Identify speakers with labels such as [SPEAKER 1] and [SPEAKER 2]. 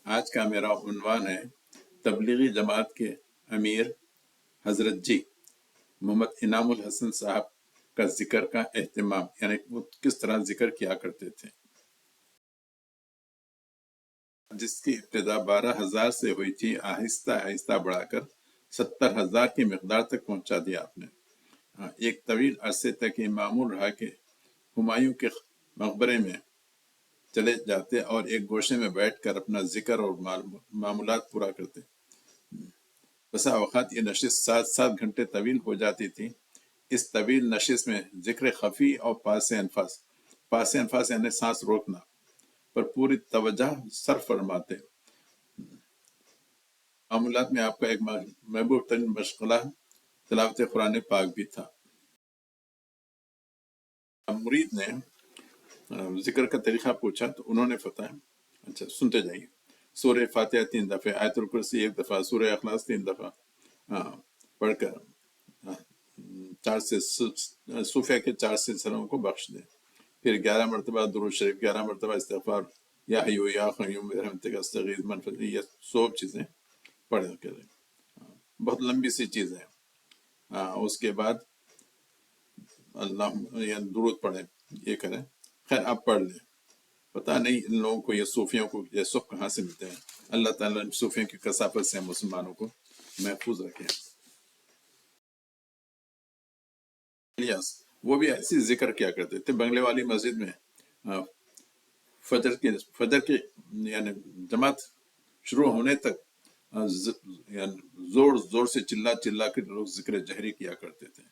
[SPEAKER 1] آج کا میرا عنوان ہے تبلیغی جماعت کے امیر حضرت جی محمد انعام الحسن صاحب کا ذکر کا اہتمام، یعنی وہ کس طرح ذکر کیا کرتے تھے، جس کی ابتدا 12,000 سے ہوئی تھی، آہستہ آہستہ بڑھا کر 70,000 کی مقدار تک پہنچا دیا آپ نے۔ ایک طویل عرصے تک یہ معمول رہا کہ ہمایوں کے مقبرے میں چلے جاتے اور ایک گوشے میں بیٹھ کر اپنا ذکر اور معمولات پورا کرتے۔ بسا اوقات یہ نشست 7 گھنٹے طویل ہو جاتی تھی۔ اس طویل نشست میں ذکر خفی اور پاس انفاس یعنی سانس روکنا پر پوری توجہ صرف فرماتے۔ معمولات میں آپ کا ایک محبوب ترین مشغلہ تلاوت قرآن پاک بھی تھا۔ مرید نے ذکر کا طریقہ پوچھا تو انہوں نے فتح، اچھا سنتے جائیے، سورہ فاتحہ 3 دفعہ، آیت الکرسی 1 دفعہ، سورہ اخلاص 3 دفعہ پڑھ کر 4 سے صوفیہ کے 4 سلسلوں کو بخش دیں، پھر 11 مرتبہ درود شریف، 11 مرتبہ استغفار، یا حیو یا قیوم برحمتک استغیث من فضلک، یہ سب چیزیں پڑھ کریں۔ بہت لمبی سی چیز ہے۔ اس کے بعد اللہ یا درود پڑھیں، یہ کریں۔ خیر آپ پڑھ لیں، پتہ نہیں ان لوگوں کو، یہ صوفیوں کو یہ سب کہاں سے ملتے ہیں۔ اللہ تعالیٰ ان صوفیوں کی کثافت سے مسلمانوں کو محفوظ رکھے۔ الیاس وہ بھی ایسی ذکر کیا کرتے تھے، بنگلے والی مسجد میں فجر کی یعنی جماعت شروع ہونے تک یعنی زور زور سے چلا چلا کر لوگ ذکر جہری کیا کرتے تھے۔